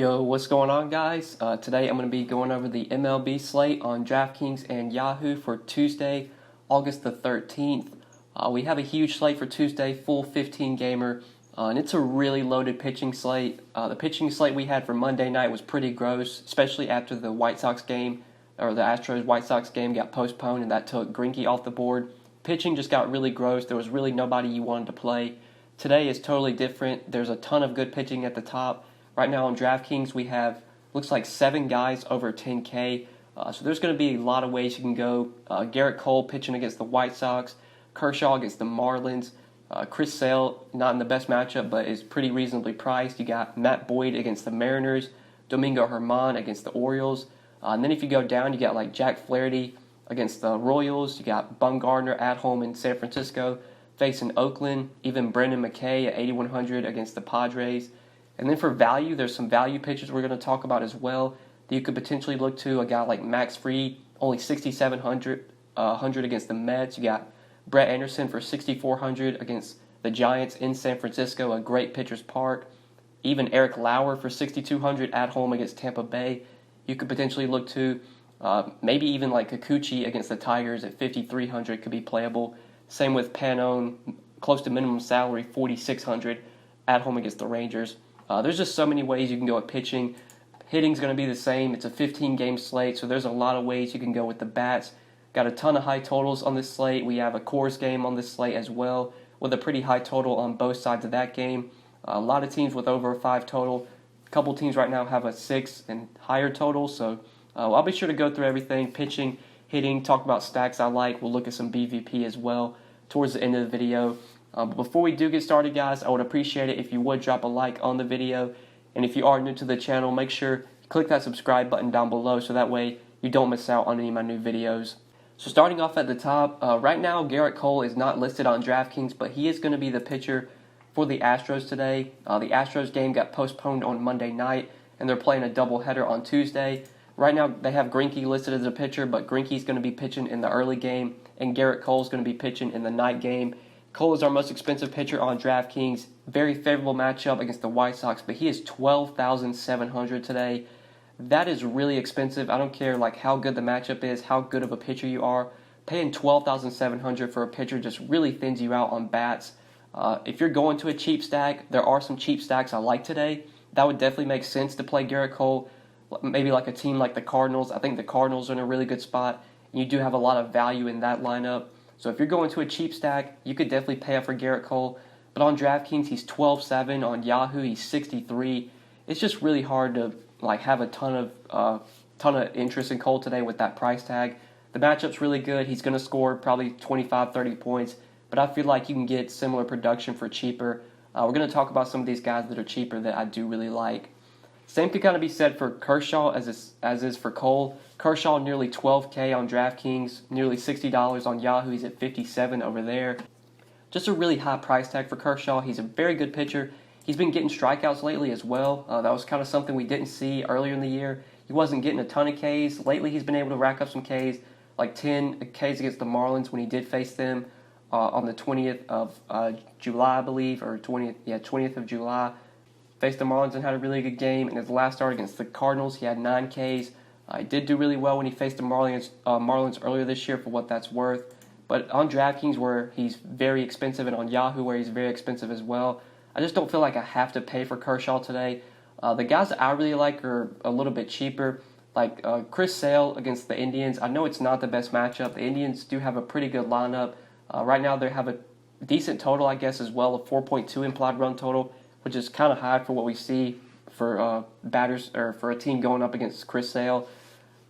Yo, what's going on, guys? Today I'm going to be going over the MLB slate on DraftKings and Yahoo for Tuesday, August the 13th. We have a huge slate for Tuesday, full 15-gamer, and it's a really loaded pitching slate. The pitching slate we had for Monday night was pretty gross, especially after the White Sox game, or the Astros-White Sox game got postponed, and that took Greinke off the board. Pitching just got really gross. There was really nobody you wanted to play. Today is totally different. There's a ton of good pitching at the top. Right now on DraftKings, we have, looks like 7 guys over 10K. So there's going to be a lot of ways you can go. Gerrit Cole pitching against the White Sox. Kershaw against the Marlins. Chris Sale, not in the best matchup, but is pretty reasonably priced. You got Matt Boyd against the Mariners. Domingo Germán against the Orioles. And then if you go down, you got like Jack Flaherty against the Royals. You got Bumgarner at home in San Francisco facing Oakland. Even Brendan McKay at 8,100 against the Padres. And then for value, there's some value pitchers we're going to talk about as well that you could potentially look to. A guy like Max Fried, only 6,700 against the Mets. You got Brett Anderson for 6,400 against the Giants in San Francisco, a great pitcher's park. Even Eric Lauer for 6,200 at home against Tampa Bay. You could potentially look to maybe even like Kikuchi against the Tigers at 5,300 could be playable. Same with Panone, close to minimum salary, 4,600 at home against the Rangers. There's just so many ways you can go at pitching. Hitting's going to be the same. It's a 15-game slate, so there's a lot of ways you can go with the bats. Got a ton of high totals on this slate. We have a Coors game on this slate as well, with a pretty high total on both sides of that game. A lot of teams with over a 5 total. A couple teams right now have a 6 and higher total, so I'll be sure to go through everything, pitching, hitting, talk about stacks I like. We'll look at some BVP as well towards the end of the video. But before we do get started, guys, I would appreciate it if you would drop a like on the video. And if you are new to the channel, make sure you click that subscribe button down below so that way you don't miss out on any of my new videos. So starting off at the top, right now Gerrit Cole is not listed on DraftKings, but he is going to be the pitcher for the Astros today. The Astros game got postponed on Monday night, and they're playing a doubleheader on Tuesday. Right now they have Greinke listed as a pitcher, but Greinke's going to be pitching in the early game, and Gerrit Cole's going to be pitching in the night game. Cole is our most expensive pitcher on DraftKings. Very favorable matchup against the White Sox, but he is 12,700 today. That is really expensive. I don't care like how good the matchup is, how good of a pitcher you are. Paying 12,700 for a pitcher just really thins you out on bats. If you're going to a cheap stack, there are some cheap stacks I like today. That would definitely make sense to play Gerrit Cole. Maybe like a team like the Cardinals. I think the Cardinals are in a really good spot. And you do have a lot of value in that lineup. So if you're going to a cheap stack, you could definitely pay up for Gerrit Cole. But on DraftKings, he's 12.7. On Yahoo, he's 63. It's just really hard to like have a ton of interest in Cole today with that price tag. The matchup's really good. He's going to score probably 25, 30 points. But I feel like you can get similar production for cheaper. We're going to talk about some of these guys that are cheaper that I do really like. Same could kind of be said for Kershaw as is for Cole. Kershaw nearly 12K on DraftKings, nearly $60 on Yahoo. He's at 57 over there. Just a really high price tag for Kershaw. He's a very good pitcher. He's been getting strikeouts lately as well. That was kind of something we didn't see earlier in the year. He wasn't getting a ton of Ks. Lately he's been able to rack up some Ks, like 10 Ks against the Marlins when he did face them on the 20th of July, I believe, or 20th of July. Faced the Marlins and had a really good game. In his last start against the Cardinals, he had 9 Ks. He did do really well when he faced the Marlins earlier this year for what that's worth. But on DraftKings, where he's very expensive, and on Yahoo, where he's very expensive as well, I just don't feel like I have to pay for Kershaw today. The guys that I really like are a little bit cheaper, like Chris Sale against the Indians. I know it's not the best matchup. The Indians do have a pretty good lineup. Right now, they have a decent total, I guess, as well, a 4.2 implied run total, which is kind of high for what we see for batters or for a team going up against Chris Sale.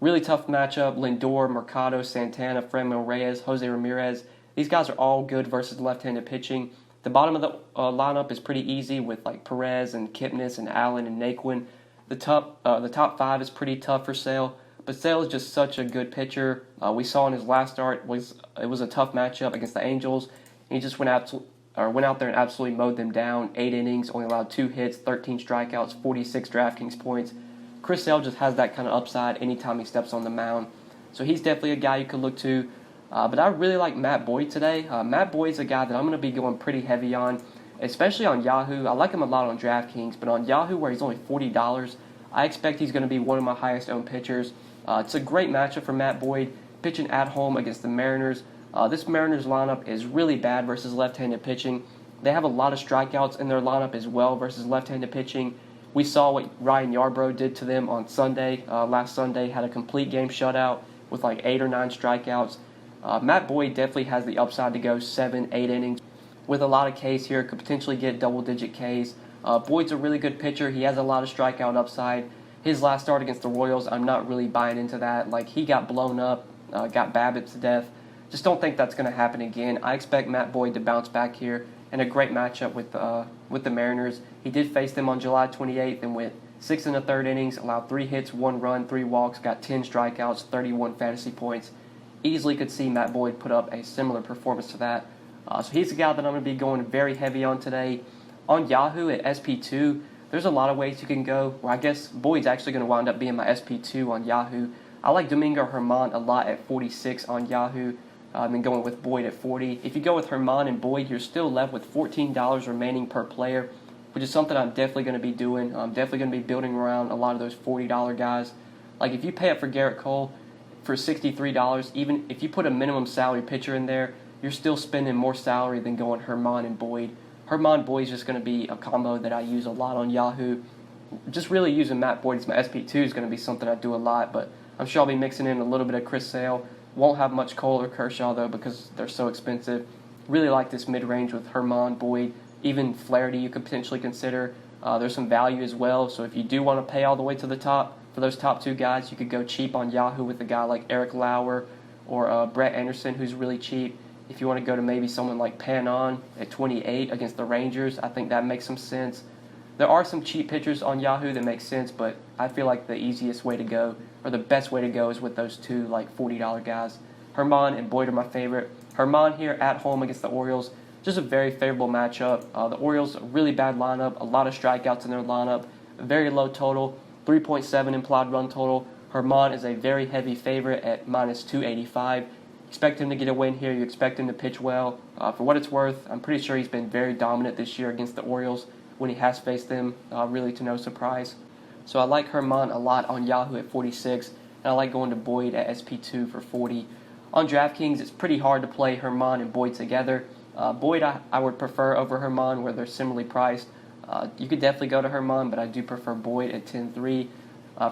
Really tough matchup. Lindor, Mercado, Santana, Franmil Reyes, Jose Ramirez. These guys are all good versus left-handed pitching. The bottom of the lineup is pretty easy with like Perez and Kipnis and Allen and Naquin. The top 5 is pretty tough for Sale, but Sale is just such a good pitcher. We saw in his last start it was a tough matchup against the Angels, and he just went out there and absolutely mowed them down. 8 innings, only allowed 2 hits, 13 strikeouts, 46 DraftKings points. Chris Sale just has that kind of upside anytime he steps on the mound. So he's definitely a guy you could look to. But I really like Matt Boyd today. Matt Boyd's a guy that I'm going to be going pretty heavy on, especially on Yahoo. I like him a lot on DraftKings, but on Yahoo, where he's only $40, I expect he's going to be one of my highest owned pitchers. It's a great matchup for Matt Boyd, pitching at home against the Mariners. This Mariners lineup is really bad versus left-handed pitching. They have a lot of strikeouts in their lineup as well versus left-handed pitching. We saw what Ryan Yarbrough did to them on Sunday. Last Sunday, had a complete game shutout with like 8 or 9 strikeouts. Matt Boyd definitely has the upside to go 7, 8 innings with a lot of Ks here. Could potentially get double-digit Ks. Boyd's a really good pitcher. He has a lot of strikeout upside. His last start against the Royals, I'm not really buying into that. Like, he got blown up, got Babbitt to death. Just don't think that's going to happen again. I expect Matt Boyd to bounce back here and a great matchup with the Mariners. He did face them on July 28th and went 6 1/3 innings, allowed 3 hits, 1 run, 3 walks, got 10 strikeouts, 31 fantasy points. Easily could see Matt Boyd put up a similar performance to that. So he's a guy that I'm going to be going very heavy on today. On Yahoo at SP2, there's a lot of ways you can go. Well, I guess Boyd's actually going to wind up being my SP2 on Yahoo. I like Domingo Germán a lot at 46 on Yahoo. Then going with Boyd at 40. If you go with Germán and Boyd, you're still left with $14 remaining per player, which is something I'm definitely going to be doing. I'm definitely going to be building around a lot of those $40 guys. Like, if you pay up for Gerrit Cole for $63, even if you put a minimum salary pitcher in there, you're still spending more salary than going Germán and Boyd. Germán Boyd is just going to be a combo that I use a lot on Yahoo. Just really using Matt Boyd as my SP2 is going to be something I do a lot, but I'm sure I'll be mixing in a little bit of Chris Sale. Won't have much Cole or Kershaw, though, because they're so expensive. Really like this mid-range with Germán, Boyd, even Flaherty you could potentially consider. There's some value as well, so if you do want to pay all the way to the top for those top 2 guys, you could go cheap on Yahoo with a guy like Eric Lauer or Brett Anderson, who's really cheap. If you want to go to maybe someone like Panon at 28 against the Rangers, I think that makes some sense. There are some cheap pitchers on Yahoo that make sense, but I feel like the easiest way to go, or the best way to go, is with those 2 like $40 guys. Germán and Boyd are my favorite. Germán here at home against the Orioles, just a very favorable matchup. The Orioles, a really bad lineup, a lot of strikeouts in their lineup, a very low total, 3.7 implied run total. Germán is a very heavy favorite at minus 285. Expect him to get a win here. You expect him to pitch well. For what it's worth, I'm pretty sure he's been very dominant this year against the Orioles when he has faced them, really to no surprise. So I like Germán a lot on Yahoo at 46, and I like going to Boyd at SP2 for 40. On DraftKings, it's pretty hard to play Germán and Boyd together. Boyd I would prefer over Germán, where they're similarly priced. You could definitely go to Germán, but I do prefer Boyd at 10-3.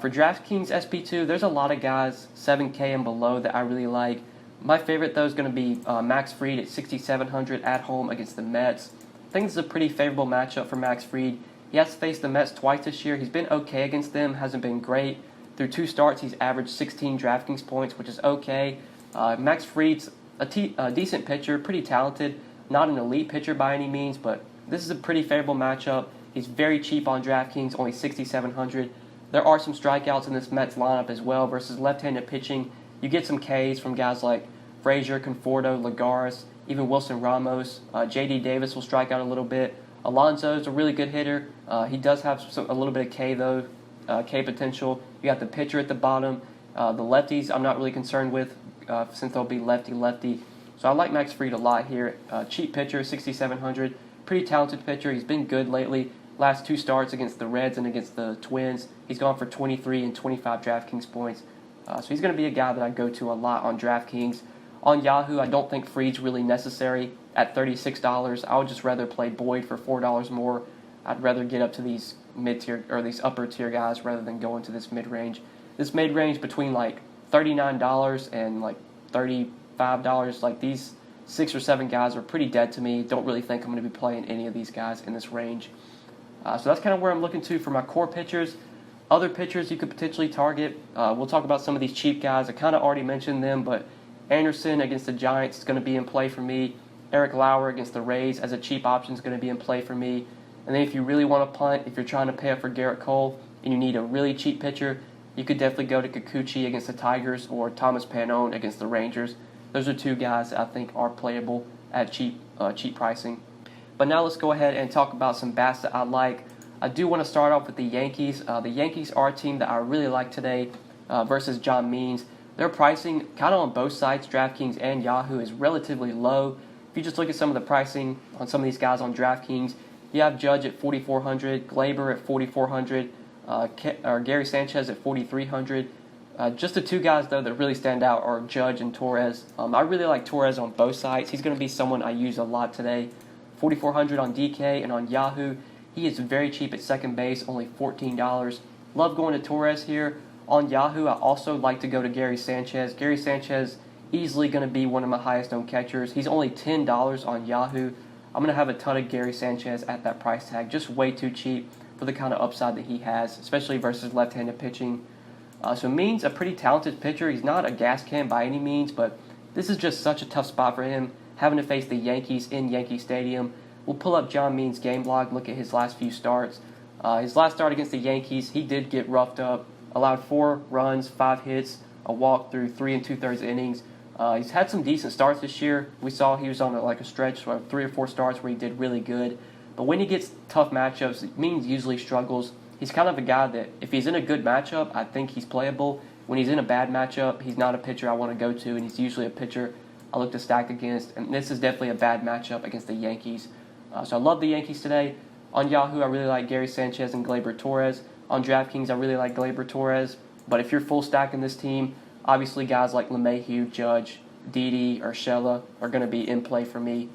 For DraftKings SP2, there's a lot of guys 7K and below that I really like. My favorite, though, is going to be Max Fried at 6,700 at home against the Mets. I think this is a pretty favorable matchup for Max Fried. He has faced the Mets twice this year. He's been okay against them, hasn't been great. Through 2 starts, he's averaged 16 DraftKings points, which is okay. Max Fried's a decent pitcher, pretty talented. Not an elite pitcher by any means, but this is a pretty favorable matchup. He's very cheap on DraftKings, only 6,700. There are some strikeouts in this Mets lineup as well versus left-handed pitching. You get some Ks from guys like Frazier, Conforto, Lagares, even Wilson Ramos. J.D. Davis will strike out a little bit. Alonso's a really good hitter. He does have a little bit of K, though, K potential. You got the pitcher at the bottom. The lefties I'm not really concerned with since they'll be lefty-lefty. So I like Max Fried a lot here. Cheap pitcher, 6,700. Pretty talented pitcher. He's been good lately. Last 2 starts against the Reds and against the Twins, he's gone for 23 and 25 DraftKings points. So he's going to be a guy that I go to a lot on DraftKings. On Yahoo, I don't think Fried's really necessary at $36. I would just rather play Boyd for $4 more. I'd rather get up to these mid-tier or these upper-tier guys rather than go into this mid-range. This mid-range between like $39 and like $35, like these 6 or 7 guys are pretty dead to me. Don't really think I'm going to be playing any of these guys in this range. So that's kind of where I'm looking to for my core pitchers. Other pitchers you could potentially target. We'll talk about some of these cheap guys. I kind of already mentioned them, but Anderson against the Giants is going to be in play for me. Eric Lauer against the Rays as a cheap option is going to be in play for me. And then if you really want to punt, if you're trying to pay up for Gerrit Cole and you need a really cheap pitcher, you could definitely go to Kikuchi against the Tigers or Thomas Panon against the Rangers. Those are 2 guys that I think are playable at cheap pricing. But now let's go ahead and talk about some bats that I like. I do want to start off with the Yankees. The Yankees are a team that I really like today versus John Means. Their pricing, kind of on both sides, DraftKings and Yahoo, is relatively low. If you just look at some of the pricing on some of these guys on DraftKings, you have Judge at $4,400, Glaber at $4,400, or Gary Sanchez at 4,300. Just the two guys, though, that really stand out are Judge and Torres. I really like Torres on both sides. He's going to be someone I use a lot today. 4,400 on DK, and on Yahoo, he is very cheap at second base, only $14. Love going to Torres here. On Yahoo, I also like to go to Gary Sanchez. Gary Sanchez, easily going to be one of my highest owned catchers. He's only $10 on Yahoo. I'm going to have a ton of Gary Sanchez at that price tag. Just way too cheap for the kind of upside that he has, especially versus left-handed pitching. So Means a pretty talented pitcher. He's not a gas can by any means, but this is just such a tough spot for him, having to face the Yankees in Yankee Stadium. We'll pull up John Means' game log, look at his last few starts. His last start against the Yankees, he did get roughed up, allowed 4 runs, 5 hits, a walk through 3 2/3 innings. He's had some decent starts this year. We saw he was on a stretch of 3 or 4 starts where he did really good. But when he gets tough matchups, Means usually struggles. He's kind of a guy that if he's in a good matchup, I think he's playable. When he's in a bad matchup, he's not a pitcher I want to go to, and he's usually a pitcher I look to stack against. And this is definitely a bad matchup against the Yankees. So I love the Yankees today. On Yahoo, I really like Gary Sanchez and Gleyber Torres. On DraftKings, I really like Gleyber Torres. But if you're full stacking this team, obviously guys like LeMahieu, Judge, Didi, or Urshela are going to be in play for me.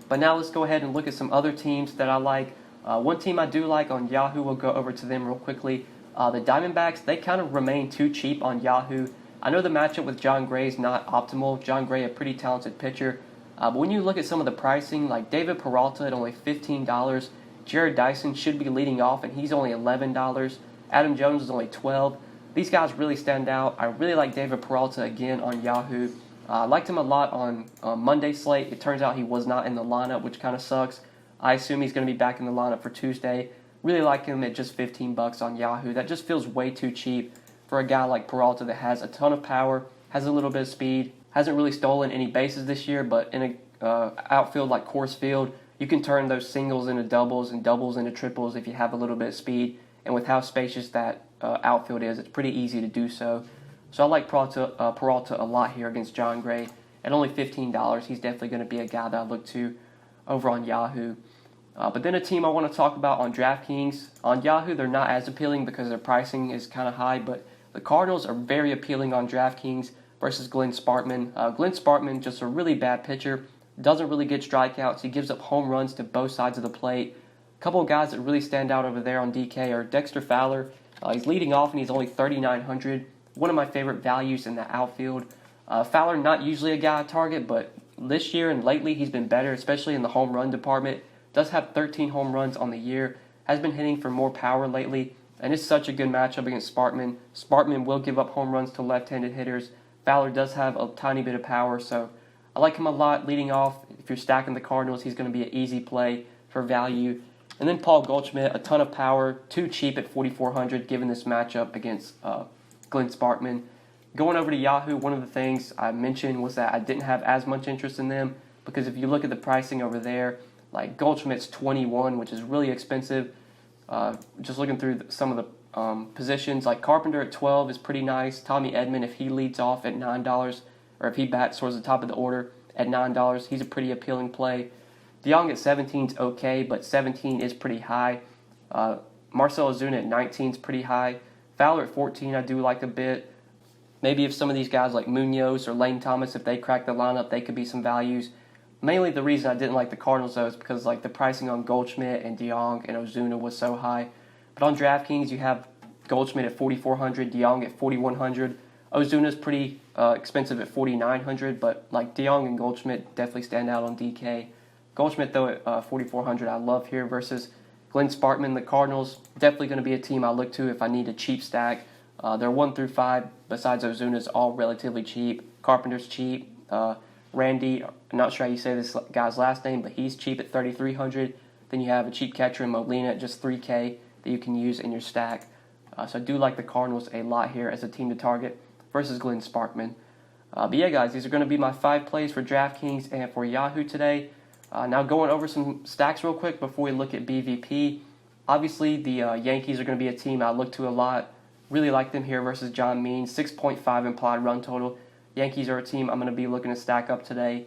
But now let's go ahead and look at some other teams that I like. One team I do like on Yahoo, we'll go over to them real quickly. The Diamondbacks, they kind of remain too cheap on Yahoo. I know the matchup with John Gray is not optimal. John Gray, a pretty talented pitcher. But when you look at some of the pricing, like David Peralta at only $15, Jared Dyson should be leading off, and he's only $11. Adam Jones is only $12. These guys really stand out. I really like David Peralta again on Yahoo. I liked him a lot on Monday slate. It turns out he was not in the lineup, which kind of sucks. I assume he's going to be back in the lineup for Tuesday. Really like him at just $15 on Yahoo. That just feels way too cheap for a guy like Peralta that has a ton of power, has a little bit of speed, hasn't really stolen any bases this year, but in a outfield like Coors Field, you can turn those singles into doubles and doubles into triples if you have a little bit of speed. And with how spacious that outfield is, it's pretty easy to do so. So I like Peralta a lot here against John Gray. At only $15, he's definitely going to be a guy that I look to over on Yahoo. But then a team I want to talk about on DraftKings. On Yahoo, they're not as appealing because their pricing is kind of high, but the Cardinals are very appealing on DraftKings versus Glenn Spartman. Glenn Spartman, just a really bad pitcher, doesn't really get strikeouts. He gives up home runs to both sides of the plate. A couple of guys that really stand out over there on DK are Dexter Fowler. He's leading off and he's only $3,900. One of my favorite values in the outfield. Fowler, not usually a guy I target, but this year and lately he's been better, especially in the home run department. Does have 13 home runs on the year. Has been hitting for more power lately. And it's such a good matchup against Spartman. Spartman will give up home runs to left-handed hitters. Fowler does have a tiny bit of power, so I like him a lot leading off. If you're stacking the Cardinals, he's going to be an easy play for value. And then Paul Goldschmidt, a ton of power, too cheap at $4,400 given this matchup against Glenn Spartman. Going over to Yahoo, one of the things I mentioned was that I didn't have as much interest in them because if you look at the pricing over there, like Goldschmidt's $21, which is really expensive. Just looking through some of the positions, like Carpenter at $12 is pretty nice. Tommy Edman, if he leads off at $9, or if he bats towards the top of the order at $9, he's a pretty appealing play. DeYoung at 17 is okay, but 17 is pretty high. Marcell Ozuna at 19 is pretty high. Fowler at 14 I do like a bit. Maybe if some of these guys like Munoz or Lane Thomas, if they crack the lineup, they could be some values. Mainly the reason I didn't like the Cardinals, though, is because like the pricing on Goldschmidt and DeYoung and Ozuna was so high. But on DraftKings, you have Goldschmidt at $4,400, DeYoung at $4,100. Ozuna's pretty expensive at $4,900, but like DeYoung and Goldschmidt definitely stand out on DK. Goldschmidt, though, at $4,400, I love here versus Glenn Spartman. The Cardinals, definitely going to be a team I look to if I need a cheap stack. They're 1 through 5, besides Ozuna's, all relatively cheap. Carpenter's cheap. Randy, I'm not sure how you say this guy's last name, but he's cheap at $3,300. Then you have a cheap catcher in Molina at just $3K that you can use in your stack. So I do like the Cardinals a lot here as a team to target versus Glenn Sparkman. But yeah, guys, these are going to be my 5 plays for DraftKings and for Yahoo today. Now going over some stacks real quick before we look at BVP. Obviously, the Yankees are going to be a team I look to a lot. Really like them here versus John Means. 6.5 implied run total. Yankees are a team I'm going to be looking to stack up today.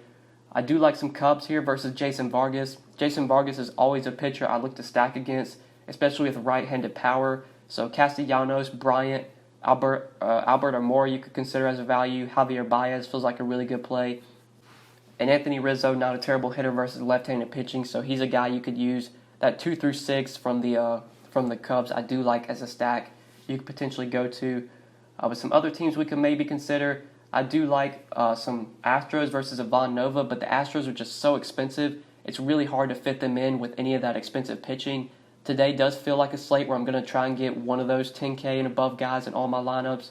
I do like some Cubs here versus Jason Vargas. Jason Vargas is always a pitcher I look to stack against, especially with right-handed power. So Castellanos, Bryant, Albert Amore you could consider as a value. Javier Baez feels like a really good play. And Anthony Rizzo, not a terrible hitter versus left-handed pitching, so he's a guy you could use. That 2 through 6 from the Cubs, I do like as a stack. You could potentially go to. With some other teams we could maybe consider, I do like some Astros versus Ivan Nova, but the Astros are just so expensive. It's really hard to fit them in with any of that expensive pitching. Today does feel like a slate where I'm going to try and get one of those 10K and above guys in all my lineups.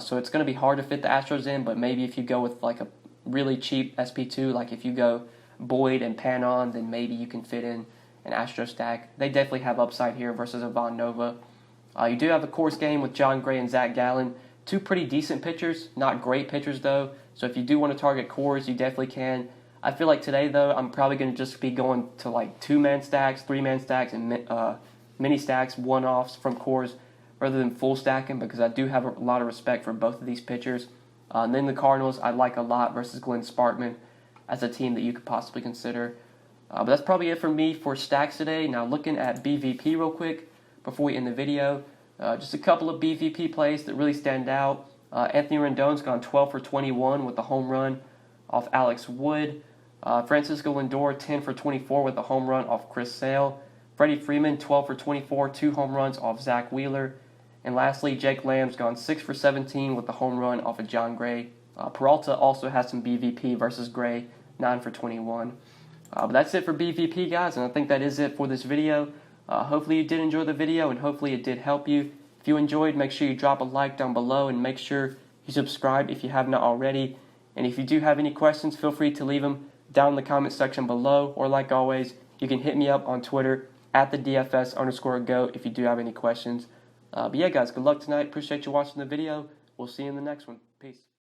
So it's going to be hard to fit the Astros in, but maybe if you go with like a really cheap SP2, like if you go Boyd and Panon, then maybe you can fit in an Astro stack. They definitely have upside here versus Ivan Nova. You do have a Coors game with John Gray and Zach Gallen. Two pretty decent pitchers, not great pitchers though. So if you do want to target Coors, you definitely can. I feel like today though, I'm probably going to just be going to like 2-man stacks, 3-man stacks, and mini stacks, one-offs from Coors rather than full stacking, because I do have a lot of respect for both of these pitchers. And then the Cardinals, I like a lot versus Glenn Sparkman as a team that you could possibly consider. But that's probably it for me for stacks today. Now looking at BVP real quick before we end the video. Just a couple of BVP plays that really stand out. Anthony Rendon's gone 12 for 21 with a home run off Alex Wood. Francisco Lindor 10 for 24 with a home run off Chris Sale. Freddie Freeman 12 for 24, 2 home runs off Zach Wheeler. And lastly, Jake Lamb's gone 6 for 17 with a home run off of John Gray. Peralta also has some BVP versus Gray, 9 for 21. But that's it for BVP, guys, and I think that is it for this video. Hopefully you did enjoy the video, and hopefully it did help you. If you enjoyed, make sure you drop a like down below, and make sure you subscribe if you have not already. And if you do have any questions, feel free to leave them down in the comment section below, or like always, you can hit me up on Twitter at the DFS_GOAT if you do have any questions. But yeah, guys, good luck tonight. Appreciate you watching the video. We'll see you in the next one. Peace.